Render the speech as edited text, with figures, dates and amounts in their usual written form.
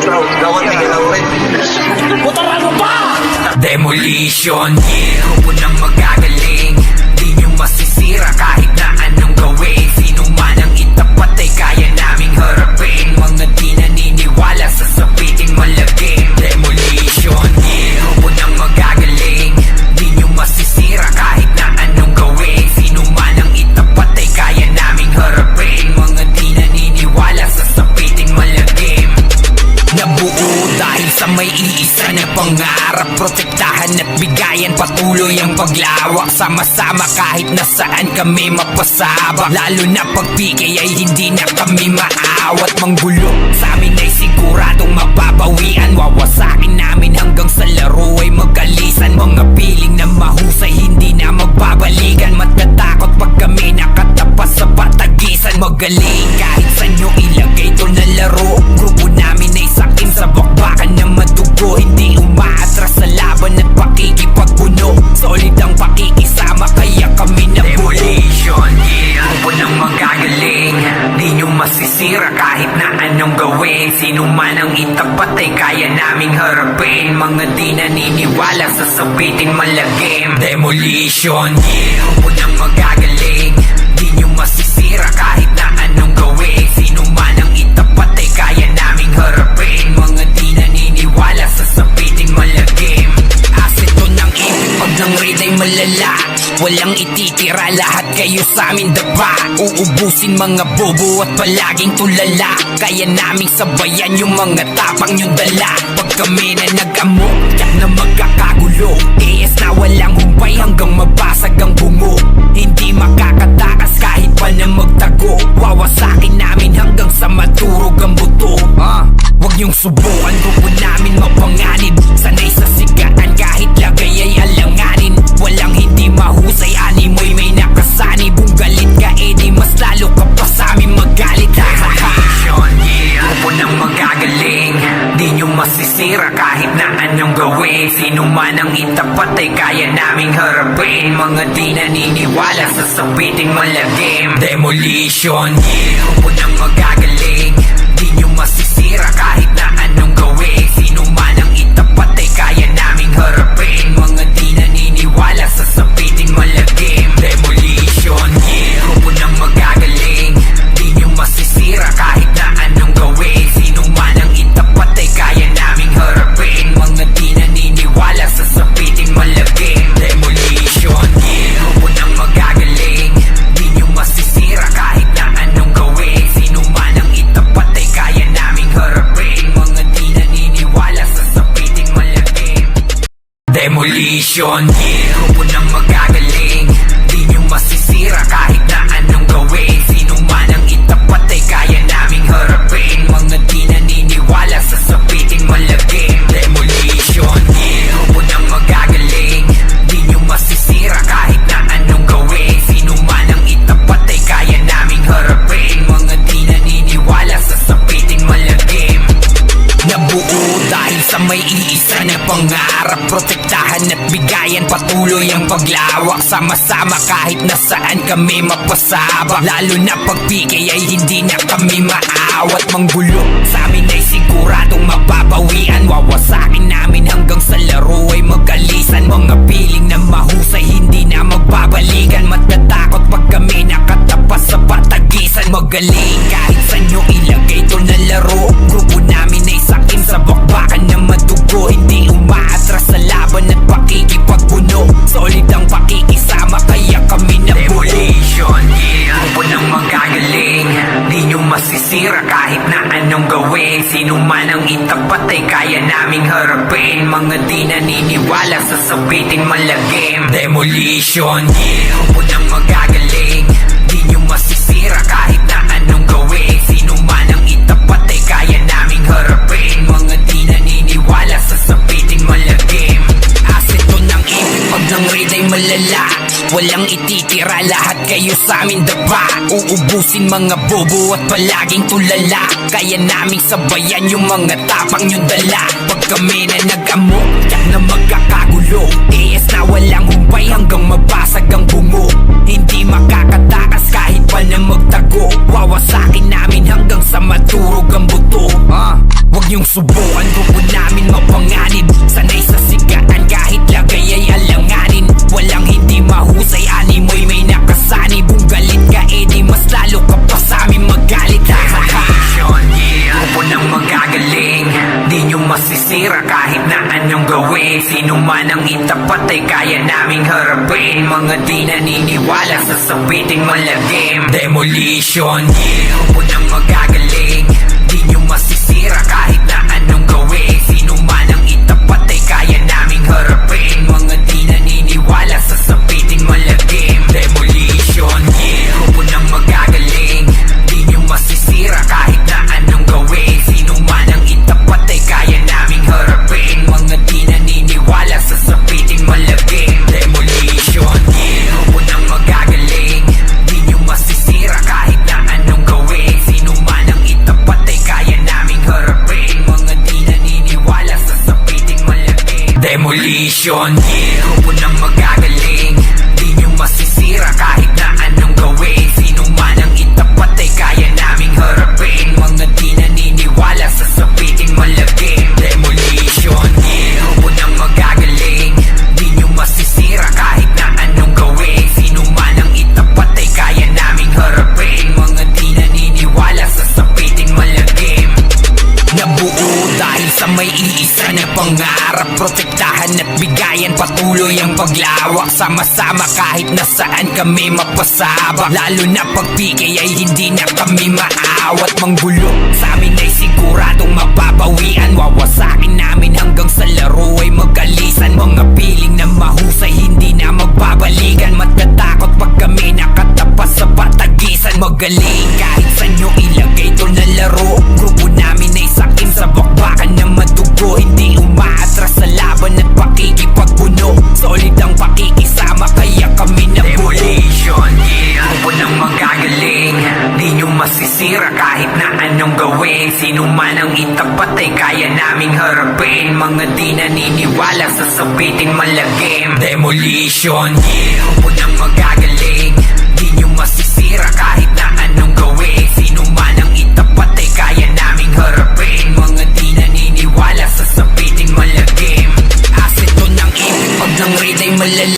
Gawat na gawin. Putaran mo pa! Demolition, grupo ng magagaling. Di nyo masisira kahit na anong gawin. Sino man ang itapat ay kaya naming harapin. Mga di naniniwala sa sapiting malagim. Demolition, grupo ng magagaling. Di nyo masisira kahit na anong gawin. Sino man ang itapat ay kaya naming harapin. Mga di naniniwala sa sapiting malagim. Nabuo dahil sa may iisa na pangarap. Protektahan at bigayan patuloy ang paglawak. Sama-sama kahit nasaan kami mapasabak. Lalo na pag PK ay hindi na kami maawat. Manggulo sa amin ay siguradong mababawian. Wawasakin namin hanggang sa laro ay magalisan. Mga piling na mahusay hindi na magbabalikan. Matatakot pag kami nakatapas sa patagisan. Magaling kahit saan nyo ilagay to na laro. Grupo namin ay sakim sa bakbakan na madugo. Hindi umaatras sa laban at pakikipagpuno. Solid ang pakikisama kaya kami na Demolition, grupo ng magagaling. Di nyo masisira kahit na anong gawin. Sino man ang itapat ay kaya naming harapin. Mga di naniniwala sa sabitin malagim. Demolition, grupo ng magagaling. Di nyo masisira kahit na anong gawin. Sino man ang itapat ay kaya naming harapin. Mga di naniniwala sa sabiting malagim. Asito ng ibig pag ng raid ay malala. Walang ititira, lahat kayo sa amin daba. Uubusin mga bobo at palaging tulala. Kaya naming sabayan yung mga tapang yung dala. Pag kami na nag-amok, yak na magkakagulo. AS na walang humpay hanggang mabasag ang bungo. Hindi makakatakas kahit pa na magtago. Wawasakin namin hanggang sa maturog ang buto. Huwag niyong subukan, grupo namin mapanganib. Sanay sa sigaan kahit lagay ay alanganin. Walang hindi mahusay, animoy may nakasanib. Kung galit ka edi mas lalo ka pa sa amin magalit. Demolition, grupo ng magagaling. Di nyo masisira kahit na anong gawin. Sino man ang itapat ay kaya naming harapin. Mga di naniniwala sa sabiting malagim. Demolition, grupo ng magagaling. Di nyo masisira kahit na anong gawin. Sino man ang itapat ay kaya naming harapin. Mga di naniniwala sa sabiting malagim. Demolition, grupo ng magagaling. Di nyo masisira kahit na anong gawin. Sino man ang itapat ay kaya naming harapin. Mga di naniniwala sa sabiting malagim. Demolition, grupo ng magagaling. Di nyo masisira kahit na anong gawin. Sino man ang itapat ay kaya naming harapin. Mga di naniniwala sa sabiting malagim. Demolition, grupo ng magagaling. Di nyo masisira kahit na anong gawin. Sino man ang itapat ay kaya naming harapin. Mga di naniniwala sa sabiting malagim. Demolition, grupo ng magagaling. Di nyo masisira kahit na anong gawin. Sino man ang itapat ay kaya naming harapin. Mga di naniniwala sa sabiting malagim. Nabuo dahil sa may iisa na pangarap. Protektahan at bigayan patuloy ang paglawak. Sama-sama kahit nasaan kami mapasabak. Lalo na pag PK ay hindi na kami maawat. Manggulo sa amin ay siguradong mababawian. Wawasakin namin hanggang sa laro ay magalisan. Mga piling na mahusay hindi na magbabalikan. Matatakot pag kami nakatapas sa patagisan. Magaling kahit saan nyo ilagay to na laro. Grupo namin ay sakim sa bakbakan na madugo. Hindi umaatras sa laban at pakikipagpuno. Solid ang pakikisama kaya kami na Demolition, grupo ng magagaling. Di nyo masisira kahit na anong gawin. Sino man ang itapat ay kaya naming harapin. Mga di naniniwala sa sabiting malagim. Demolition, grupo ng magagaling. Di nyo masisira kahit na anong gawin. Sino man ang itapat ay kaya naming harapin. Mga di naniniwala sa sabiting malagim. Asito ng ibig pag ng raid ay malala. Walang ititira, lahat kayo sa amin daba. Uubusin mga bobo at palaging tulala. Kaya naming sabayan yung mga tapang yung dala. Pag kami na nag-amok, yak na magkakagulo. AS na walang humpay hanggang mabasag ang bungo. Hindi makakatakas kahit pa na magtago. Wawasakin namin hanggang sa maturog ang buto. Huwag niyong subukan, grupo namin mapanganib. Sanay sa sigaan kahit lagay ay alanganin. Walang hindi mahusay, animoy may nakasani. Kung galit ka di mas lalo ka pa sa amin magalit. Demolition, yeah. Grupo ng magagaling, di nyo masisira kahit na anong gawin. Sino man ang itapat ay kaya naming harapin. Mga di naniniwala sa sabiting malagim. Demolition, yeah. Grupo ng magagaling, di nyo masisira kahit na anong gawin. Sino man ang itapat ay kaya naming harapin. Mga di naniniwala sa sabiting malagim. Demolition, yeah. Grupo ng magagaling, di nyo masisira kahit na anong gawin. Sino man ang itapat ay kaya naming harapin. Mga di naniniwala sa sabiting malagim. Demolition, yeah. Grupo ng magagaling, di nyo masisira kahit na anong gawin. Sino man ang itapat ay kaya naming harapin. Mga di naniniwala sa sabiting malagim. Demolition, yeah. Grupo ng magagaling, di nyo masisira kahit na anong gawin. Sino man ang itapat ay kaya naming harapin. Mga di naniniwala sa sabiting malagim. Demolition, yeah. Grupo ng magagaling, di nyo masisira kahit na anong gawin. Sino man ang itapat ay kaya naming harapin. Mga di naniniwala sa sabiting malagim. Nabuo dahil sa may iisa na pangarap. Protektahan at bigayan patuloy ang paglawak. Sama-sama kahit nasaan kami mapasabak. Lalo na pag PK ay hindi na kami maawat. Manggulo sa amin ay siguradong mababawian. Wawasakin namin hanggang sa laro ay magalisan. Mga piling na mahusay hindi na magbabalikan. Matatakot pag kami nakatapas sa batagisan. Magaling kahit sa nyo ilagay to na laro. Grupo namin ay sakim sa bakbakan na madugo. Hindi umaatras sa laban at pakikipagpuno. Solid ang pakikisama kaya kami nabuo. Demolition, yeah. Grupo ng magagaling, di nyo masisira kahit na anong gawin. Sino man ang itapat ay kaya naming harapin. Mga di naniniwala sa sabiting malagim. Demolition, yeah. Grupo ng magagaling, di nyo masisira kahit na anong gawin. Sino man ang itapat ay kaya naming harapin. Mga di naniniwala sa sabiting malagim. Asset to ng ibig pag ng raid ay malala.